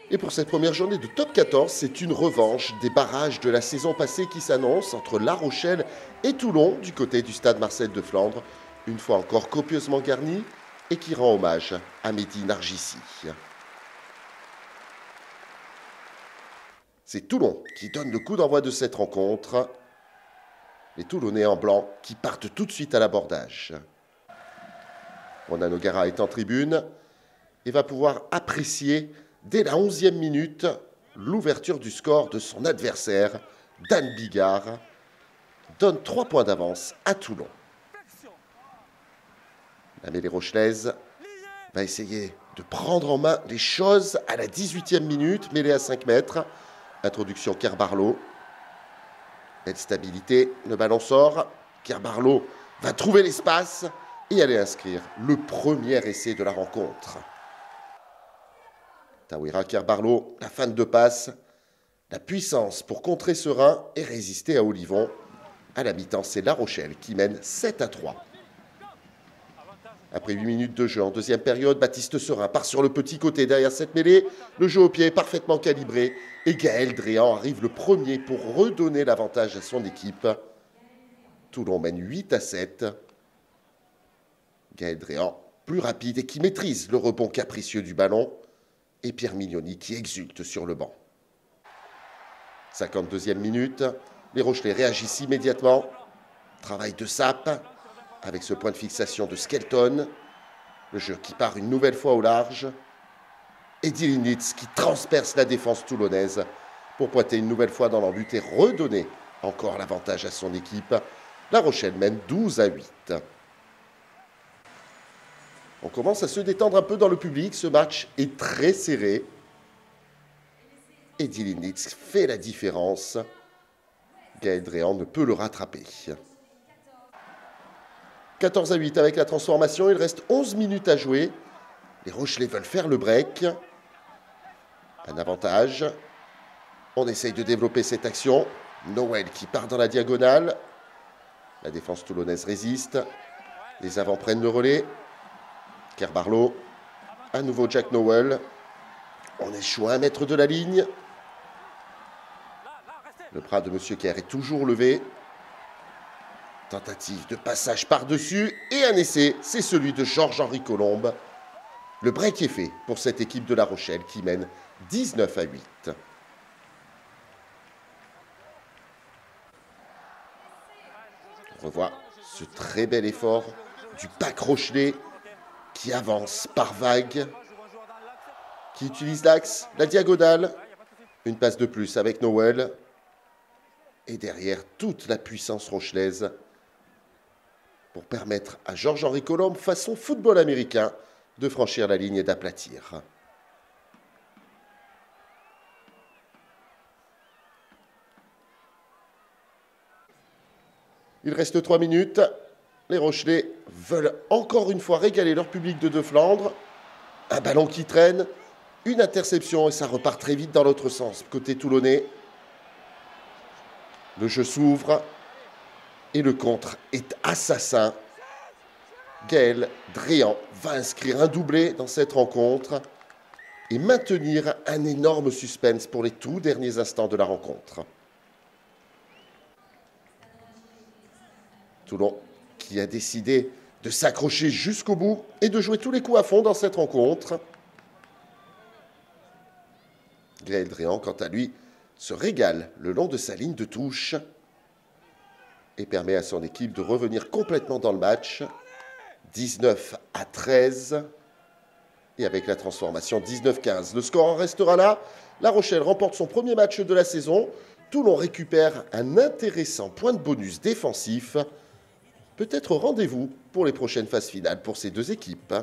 Et pour cette première journée de Top 14, c'est une revanche des barrages de la saison passée qui s'annonce entre La Rochelle et Toulon du côté du stade Marcel de Flandre, une fois encore copieusement garni et qui rend hommage à Mehdi Nargissi. C'est Toulon qui donne le coup d'envoi de cette rencontre. Les Toulonnais en blanc qui partent tout de suite à l'abordage. Ronan O'Gara est en tribune et va pouvoir apprécier dès la 11e minute l'ouverture du score de son adversaire, Dan Bigard, donne 3 points d'avance à Toulon. La mêlée rochelaise va essayer de prendre en main les choses à la 18e minute, mêlée à 5 mètres. Introduction Kerbarlo. Belle stabilité, le ballon sort. Kerbarlo va trouver l'espace et aller inscrire le premier essai de la rencontre. Tawira Kerbarlo, la fin de passe, la puissance pour contrer Serein et résister à Olivon. À la mi-temps, c'est La Rochelle qui mène 7-3. Après 8 minutes de jeu en deuxième période, Baptiste Serein part sur le petit côté derrière cette mêlée. Le jeu au pied est parfaitement calibré et Gaël Dréan arrive le premier pour redonner l'avantage à son équipe. Toulon mène 8-7. Gaël Dréan, plus rapide et qui maîtrise le rebond capricieux du ballon. Et Pierre Mignoni qui exulte sur le banc. 52e minute, les Rochelais réagissent immédiatement. Travail de Sape avec ce point de fixation de Skelton. Le jeu qui part une nouvelle fois au large. Et Dilinitz qui transperce la défense toulonnaise pour pointer une nouvelle fois dans l'embut et redonner encore l'avantage à son équipe. La Rochelle mène 12-8. On commence à se détendre un peu dans le public. Ce match est très serré. Et Dilinitz fait la différence. Gaël Dréan ne peut le rattraper. 14-8 avec la transformation. Il reste 11 minutes à jouer. Les Rochelais veulent faire le break. Un avantage. On essaye de développer cette action. Noël qui part dans la diagonale. La défense toulonnaise résiste. Les avants prennent le relais. Kerbarlo. À nouveau Jack Nowell. On échoue à 1 mètre de la ligne. Le bras de M. Kerr est toujours levé. Tentative de passage par-dessus et un essai, c'est celui de Georges-Henri Colombe. Le break est fait pour cette équipe de La Rochelle qui mène 19-8. On revoit ce très bel effort du pack Rochelais qui avance par vague, qui utilise l'axe, la diagonale. Une passe de plus avec Noël. Et derrière, toute la puissance rochelaise pour permettre à Georges-Henri Colombe, façon football américain, de franchir la ligne et d'aplatir. Il reste 3 minutes. Les Rochelais veulent encore une fois régaler leur public de Flandre. Un ballon qui traîne, une interception et ça repart très vite dans l'autre sens, côté toulonnais. Le jeu s'ouvre et le contre est assassin. Gaël Dréan va inscrire un doublé dans cette rencontre et maintenir un énorme suspense pour les tout derniers instants de la rencontre. Toulon qui a décidé de s'accrocher jusqu'au bout et de jouer tous les coups à fond dans cette rencontre. Gaël Dréan, quant à lui, se régale le long de sa ligne de touche et permet à son équipe de revenir complètement dans le match. 19-13 et avec la transformation 19-15. Le score en restera là. La Rochelle remporte son premier match de la saison. Toulon récupère un intéressant point de bonus défensif. Peut-être rendez-vous pour les prochaines phases finales pour ces deux équipes.